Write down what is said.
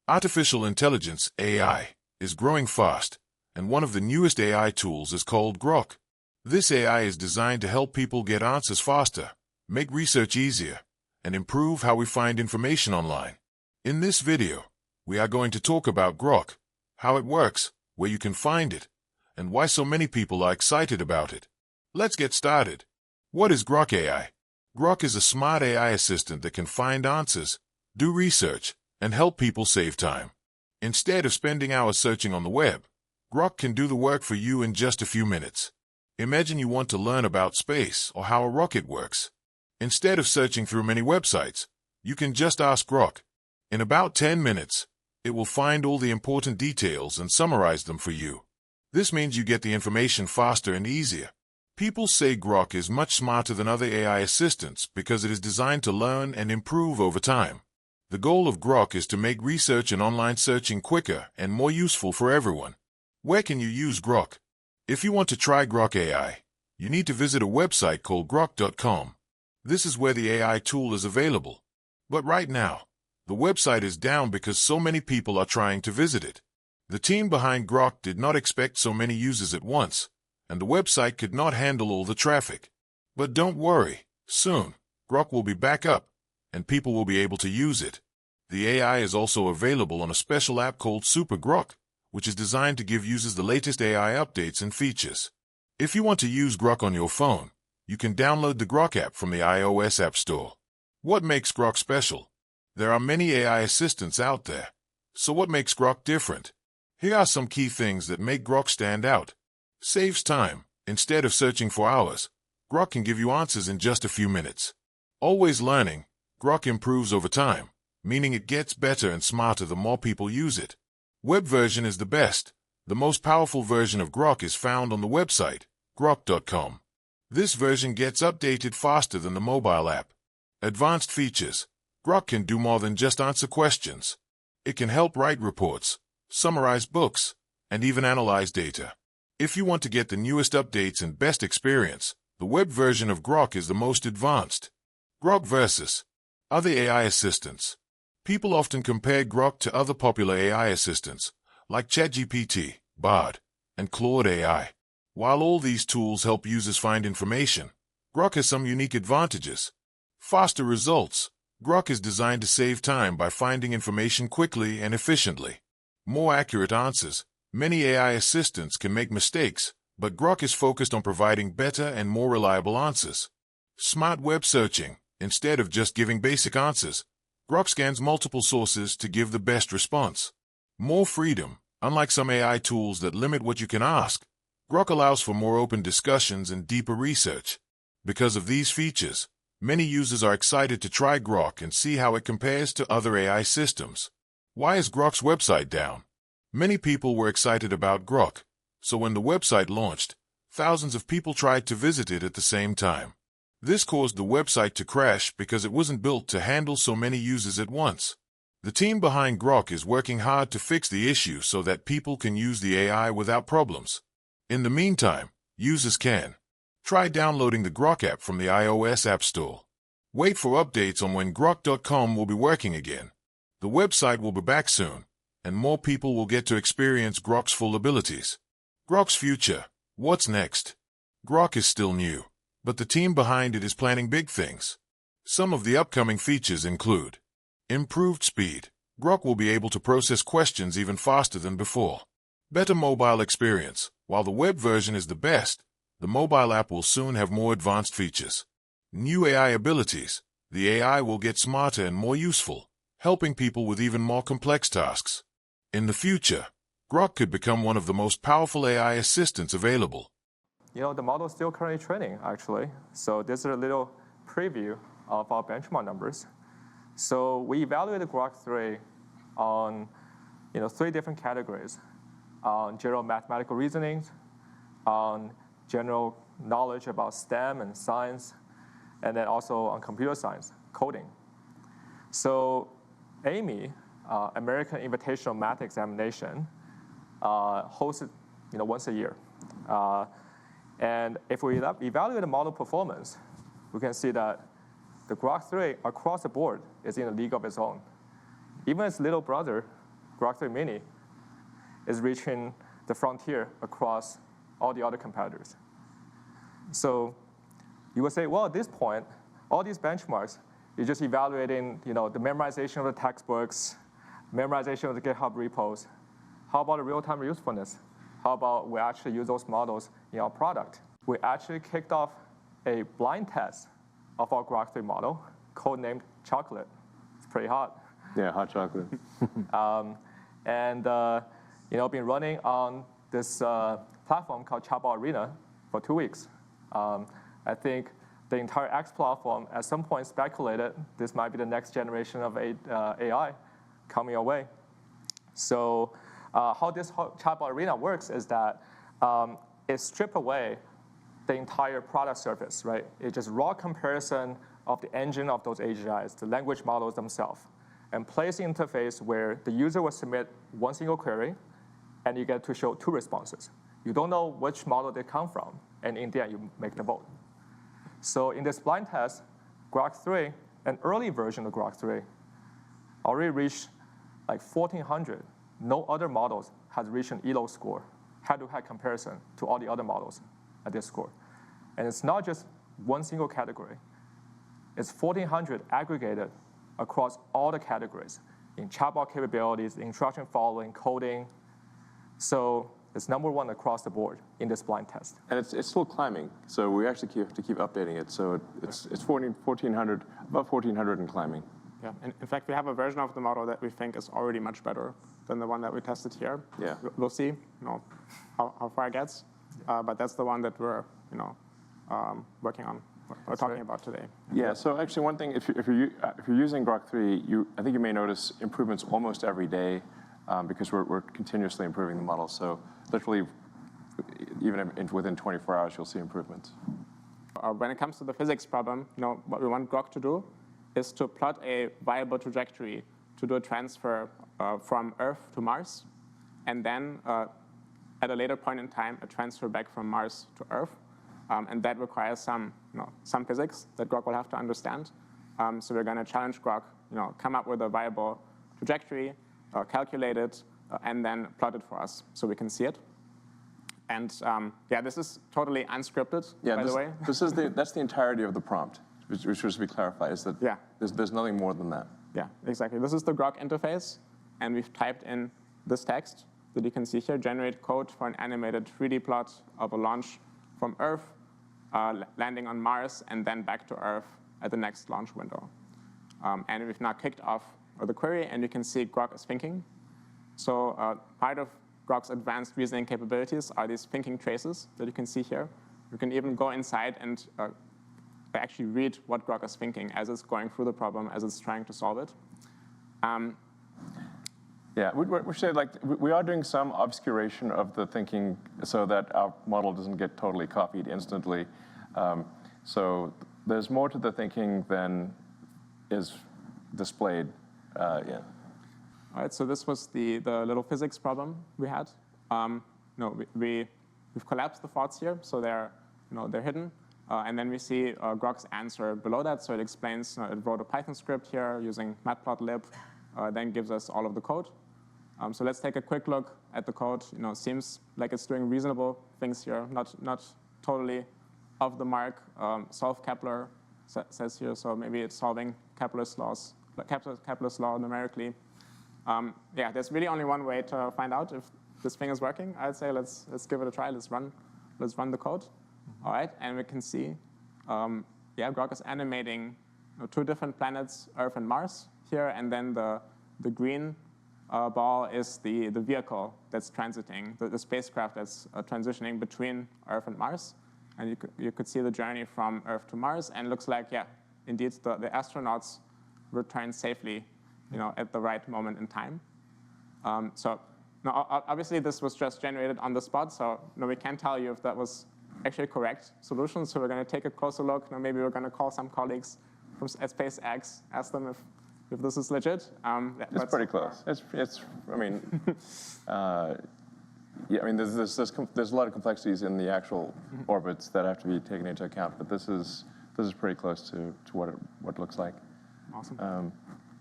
Artificial intelligence, AI, is growing fast, and one of the newest AI tools is called Grok. This AI is designed to help people get answers faster, make research easier, and improve how we find information online. In this video, we are going to talk about Grok, how it works, where you can find it, and why so many people are excited about it. Let's get started. What is Grok AI? Grok is a smart AI assistant that can find answers, do research, and help people save time. Instead of spending hours searching on the web, Grok can do the work for you in just a few minutes. Imagine you want to learn about space or how a rocket works. Instead of searching through many websites, you can just ask Grok. In about 10 minutes, it will find all the important details and summarize them for you. This means you get the information faster and easier. People say Grok is much smarter than other AI assistants because it is designed to learn and improve over time. The goal of Grok is to make research and online searching quicker and more useful for everyone. Where can you use Grok? If you want to try Grok AI, you need to visit a website called Grok.com. This is where the AI tool is available. But right now, the website is down because so many people are trying to visit it. The team behind Grok did not expect so many users at once, and the website could not handle all the traffic. But don't worry, soon, Grok will be back up, and people will be able to use it. The AI is also available on a special app called Super Grok, which is designed to give users the latest AI updates and features. If you want to use Grok on your phone, you can download the Grok app from the iOS App Store. What makes Grok special? There are many AI assistants out there, so what makes Grok different? Here are some key things that make Grok stand out. Saves time. Instead of searching for hours, Grok can give you answers in just a few minutes. Always learning. Grok improves over time, meaning it gets better and smarter the more people use it. Web version is the best. The most powerful version of Grok is found on the website, Grok.com. This version gets updated faster than the mobile app. Advanced features. Grok can do more than just answer questions. It can help write reports, summarize books, and even analyze data. If you want to get the newest updates and best experience, the web version of Grok is the most advanced. Grok versus other AI assistants. People often compare Grok to other popular AI assistants, like ChatGPT, Bard, and Claude AI. While all these tools help users find information, Grok has some unique advantages. Faster results. Grok is designed to save time by finding information quickly and efficiently. More accurate answers. Many AI assistants can make mistakes, but Grok is focused on providing better and more reliable answers. Smart web searching. Instead of just giving basic answers, Grok scans multiple sources to give the best response. More freedom. Unlike some AI tools that limit what you can ask, Grok allows for more open discussions and deeper research. Because of these features, many users are excited to try Grok and see how it compares to other AI systems. Why is Grok's website down? Many people were excited about Grok, so when the website launched, thousands of people tried to visit it at the same time. This caused the website to crash because it wasn't built to handle so many users at once. The team behind Grok is working hard to fix the issue so that people can use the AI without problems. In the meantime, users can try downloading the Grok app from the iOS App Store. Wait for updates on when Grok.com will be working again. The website will be back soon, and more people will get to experience Grok's full abilities. Grok's future. What's next? Grok is still new, but the team behind it is planning big things. Some of the upcoming features include improved speed. Grok will be able to process questions even faster than before. Better mobile experience. While the web version is the best, the mobile app will soon have more advanced features. New AI abilities. The AI will get smarter and more useful, helping people with even more complex tasks. In the future, Grok could become one of the most powerful AI assistants available. The model is still currently training, actually. So this is a little preview of our benchmark numbers. So we evaluated Grok 3 on 3 different categories: on general mathematical reasoning, on general knowledge about STEM and science, and then also on computer science, coding. So AIME, American Invitational Math Examination, hosted once a year. And if we evaluate the model performance, we can see that the Grok 3 across the board is in a league of its own. Even its little brother, Grok 3 Mini is reaching the frontier across all the other competitors. So you would say, well, at this point, all these benchmarks, you're just evaluating the memorization of the textbooks, memorization of the GitHub repos. How about the real-time usefulness? How about we actually use those models in our product? We actually kicked off a blind test of our Grok 3 model, codenamed Chocolate. It's pretty hot. Yeah, hot chocolate. And been running on this platform called Chatbot Arena for 2 weeks. I think the entire X platform at some point speculated this might be the next generation of AI coming our way. So how this Chatbot Arena works is that it strips away the entire product surface, right? It's just raw comparison of the engine of those AGIs, the language models themselves, and place an interface where the user will submit one single query, and you get to show 2 responses. You don't know which model they come from, and in the end, you make the vote. So in this blind test, Grok 3, an early version of Grok 3, already reached like 1,400. No other models has reached an ELO score, head-to-head comparison to all the other models at this score. And it's not just one single category. It's 1,400 aggregated across all the categories in chatbot capabilities, instruction following, coding. So it's #1 across the board in this blind test. And it's still climbing, so we actually have to keep updating it. So it's 1,400, above 1,400 and climbing. Yeah, and in fact, we have a version of the model that we think is already much better than the one that we tested here. Yeah. We'll see, how far it gets, but that's the one that we're, working on. We're talking about today. Yeah. So actually, one thing, if you're using Grok 3, I think you may notice improvements almost every day because we're continuously improving the model. So literally, even within 24 hours, you'll see improvements. When it comes to the physics problem, what we want Grok to do is to plot a viable trajectory to do a transfer from Earth to Mars, and then at a later point in time, a transfer back from Mars to Earth. And that requires some physics that Grok will have to understand. So we're going to challenge Grok, come up with a viable trajectory, calculate it, and then plot it for us so we can see it. And this is totally unscripted, by the way. That's the entirety of the prompt, which should be clarified, is that there's nothing more than that. Yeah, exactly. This is the Grok interface, and we've typed in this text that you can see here, generate code for an animated 3D plot of a launch from Earth, landing on Mars, and then back to Earth at the next launch window. And we've now kicked off the query, and you can see Grok is thinking. So part of Grok's advanced reasoning capabilities are these thinking traces that you can see here. You can even go inside and actually read what Grok is thinking as it's going through the problem, as it's trying to solve it. Yeah, we should we are doing some obscuration of the thinking so that our model doesn't get totally copied instantly. So there's more to the thinking than is displayed. Yeah. All right. So this was the little physics problem we had. We've collapsed the thoughts here, so they're hidden. And then we see Grok's answer below that. So it explains it wrote a Python script here using matplotlib, then gives us all of the code. So let's take a quick look at the code. Seems like it's doing reasonable things here, not totally off the mark. Solve Kepler says here, so maybe it's solving Kepler's law numerically. There's really only one way to find out if this thing is working. I'd say let's give it a try. Let's run the code. All right, and we can see, Grok is animating 2 different planets, Earth and Mars here, and then the green ball is the vehicle that's transiting, the spacecraft that's transitioning between Earth and Mars. And you could see the journey from Earth to Mars, and it looks like, indeed, the astronauts returned safely, at the right moment in time. Obviously, this was just generated on the spot, so we can't tell you if that was actually a correct solution. So we're going to take a closer look. Maybe we're going to call some colleagues from SpaceX, ask them if this is legit. It's pretty close. There's a lot of complexities in the actual orbits that have to be taken into account, but this is pretty close to what it looks like. Awesome.